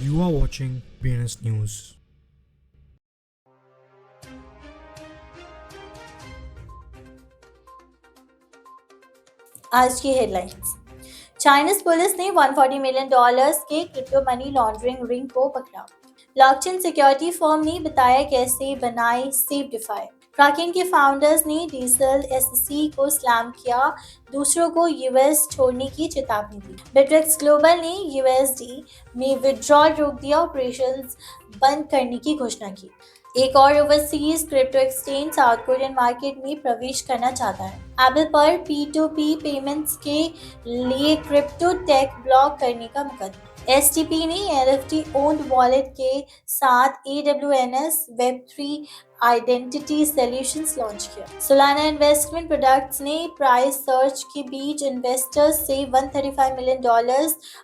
You are watching BNS News. आज की headlines. Chinese police ने $140 मिलियन के क्रिप्टो मनी लॉन्ड्रिंग रिंग को पकड़ा। ब्लॉकचेन सिक्योरिटी फर्म ने बताया कैसे बनाए सेफडिफाई। क्रैकेन के फाउंडर्स ने डीजल एससी को स्लैम किया, दूसरों को यूएस छोड़ने की चेतावनी दी। बिटरेक्स ग्लोबल ने यूएसडी में विड्रॉल रोक दिया, ऑपरेशंस बंद करने की घोषणा की। एक और overseas crypto exchange south Korean market में प्रवेश करना चाहता है। एप्पल पर P2P पेमेंट्स के लिए क्रिप्टो टेक ब्लॉक करने का मुकदमा। एसटीपी ने एनएफटी ओन्ड वॉलेट के साथ AWS Web3 identity solutions launch किया। सोलाना इन्वेस्टमेंट प्रोडक्ट्स ने प्राइस सर्च के बीच इन्वेस्टर्स से $135 मिलियन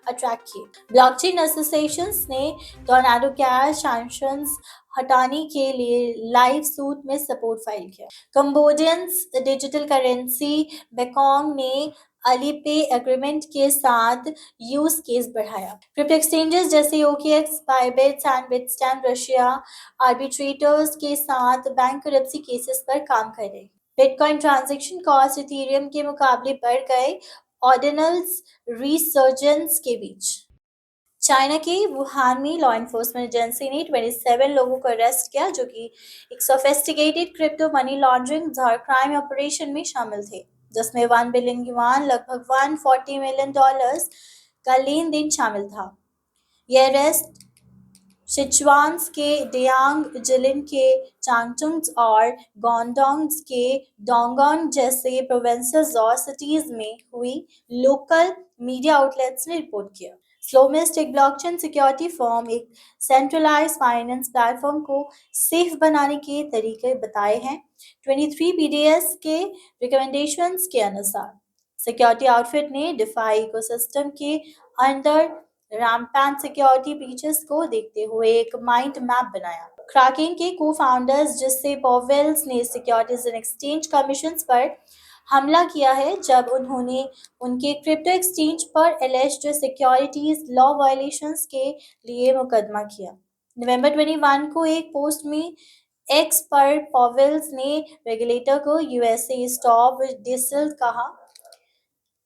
अट्रैक्ट किए। ब्लॉकचेन एसोसिएशंस ने टोर्नाडो कैश सैंक्शंस हटाने के लिए लाइव सूट में सपोर्ट फाइल किया। कंबोडियंस डिजिटल करेंसी बेकोंग ने अलीपे एग्रीमेंट के साथ यूज केस बढ़ाया। क्रिप्टो एक्सचेंजेस जैसे OKX, Bybits and Bitstamp Russia arbitrators के साथ बैंकरप्सी केसेस पर काम कर रहे। बिटकॉइन ट्रांजैक्शन कॉस्ट इथेरियम के मुकाबले बढ़ गए, ऑर्डिनल्स रिसर्जेंस के बीच। चाइना के वुहान में लॉ एनफोर्समेंट एजेंसी ने 27 लोगों को अरेस्ट किया जो कि एक सोफिस्टिकेटेड क्रिप्टो मनी लॉन्ड्रिंग और क्राइम ऑपरेशन में शामिल थे, जिसमें 1 बिलियन युआन लगभग $140 मिलियन का लेन देन शामिल था। यह अरेस्ट सिचुआन्स के डियांग, जिलिन के चांगचुंग और गुआंगडोंग के डोंगोन जैसे प्रोविंसेस और सिटीज में हुई, लोकल मीडिया आउटलेट्स ने रिपोर्ट किया। स्लोमिस्ट एक ब्लॉकचेन सिक्योरिटी फर्म एक सेंट्रलाइज्ड फाइनेंस प्लेटफॉर्म को सेफ बनाने के तरीके बताए हैं। 23 पीडीएस के रिकमेंडेशंस के अनुसार सिक्योरिटी आउटफिट ने डिफाई इकोसिस्टम के अंडर रैम्पेंट सिक्योरिटी ब्रीचेस को देखते हुए एक माइंड मैप बनाया। क्रैकेन के को-फाउंडर्स जिससे पॉवेल्स ने सिक्योरिटीज एंड एक्सचेंज कमीशन पर हमला किया है जब उन्होंने उनके क्रिप्टो एक्सचेंज पर एलिज्ड सिक्योरिटीज लॉ वायलेशंस के लिए मुकदमा किया। नवंबर 21 को एक पोस्ट में एक्स पर पॉवेल्स ने रेगुलेटर को यूएसए स्टॉप डीजल कहा।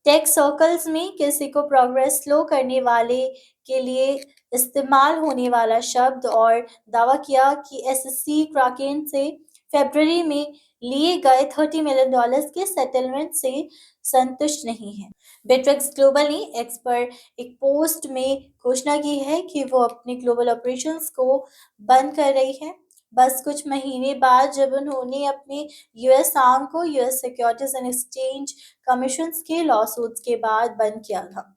टेक सर्कल्स में किसी को प्रोग्रेस स्लो करने वाले के लिए इस्तेमाल होने वाला शब्द और दावा किया कि एसएससी क्रैकेन से फरवरी में लिए गए $30 मिलियन के सेटलमेंट से संतुष्ट नहीं है। बिटरेक्स ग्लोबल ने एक्स पर एक पोस्ट में घोषणा की है कि वो अपने ग्लोबल ऑपरेशंस को बंद कर रही है, बस कुछ महीने बाद जब उन्होंने अपने यूएस आर्म को US securities and exchange commissions के लॉसूट्स के बाद बंद किया था।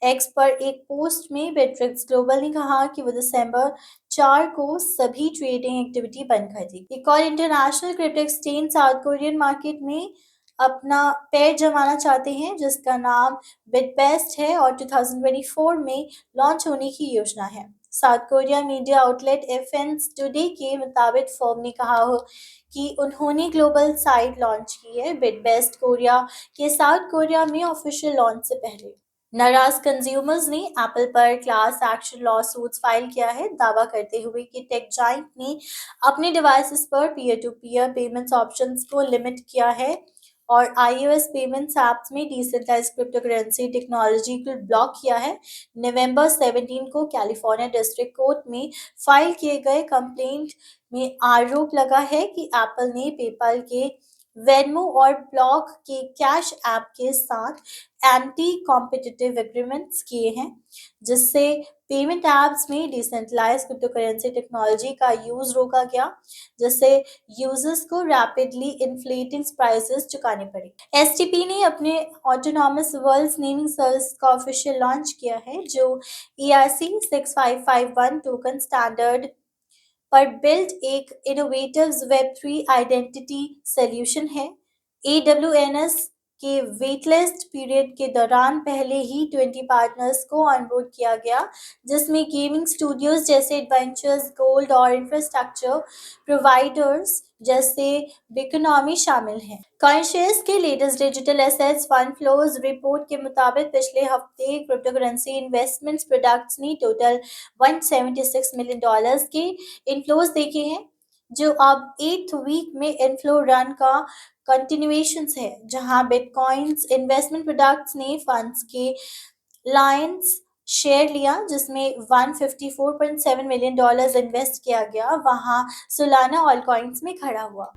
एक्स पर एक पोस्ट में बिटरेक्स ग्लोबल ने कहा कि वो दिसंबर 4 को सभी ट्रेडिंग एक्टिविटी बंद कर दी। एक और international crypto exchange south Korean market में अपना पैर जमाना चाहते हैं जिसका नाम बिटबेस्ट है और 2024 में लॉन्च होने की योजना है। South Korea media outlet FN Today के मुताबिक फर्म ने कहा हो कि उन्होंने ग्लोबल साइट लॉन्च की है बिटबेस्ट कोरिया के साउथ कोरिया में ऑफिशियल लॉन्च से पहले। नाराज कंज्यूमर्स ने एप्पल पर class action law suits file किया है, दावा करते हुए कि टेक जाइंट ने अपने डिवाइसेस पर peer to peer payments options को लिमिट किया है और iOS पेमेंट्स ऐप्स में डिसेंट्रलाइज्ड क्रिप्टोकरेंसी टेक्नोलॉजी को ब्लॉक किया है। नवंबर 17 को कैलिफोर्निया डिस्ट्रिक्ट कोर्ट में फाइल किए गए कंप्लेंट में आरोप लगा है कि एप्पल ने पेपल के वेनमो और ब्लॉक के कैश ऐप के साथ एंटी कॉम्पिटिटिव एग्रीमेंट्स किए हैं, जिससे पेमेंट ऐप्स में डिसेंट्रलाइज्ड क्रिप्टोकरेंसी टेक्नोलॉजी का यूज रोका गया, जिससे यूजर्स को रैपिडली इन्फ्लेटिंग प्राइसेस चुकाने पड़े। एसटीपी ने अपने ऑटोनॉमस वर्ल्ड नेमिंग सर्विस का ऑफिशियल लॉन्च किया है जो ERC 6551 टोकन स्टैंडर्ड पर बिल्ट एक इनोवेटिव Web3 आइडेंटिटी सॉल्यूशन है। AWS के वेटलिस्ट पीरियड के दौरान पहले ही 20 पार्टनर्स को ऑनबोर्ड किया गया, जिसमें गेमिंग स्टूडियोज जैसे एडवेंचर्स गोल्ड और इंफ्रास्ट्रक्चर प्रोवाइडर्स जैसे बिकनॉमी शामिल हैं। कॉइनशेयर्स के latest digital assets fund flows report के मुताबिक पिछले हफ्ते क्रिप्टोकरेंसी इन्वेस्टमेंट्स प्रोडक्ट्स ने टोटल $176 मिलियन के इनफ्लोज देखे हैं, जो अब 8th वीक में इनफ्लो रन का कंटिन्यूएशंस है, जहां बिटकॉइंस इन्वेस्टमेंट प्रोडक्ट्स ने फंड्स के लायंस शेयर लिया, जिसमें $154.7 मिलियन इन्वेस्ट किया गया, वहां सोलाना ऑल कॉइन्स में खड़ा हुआ।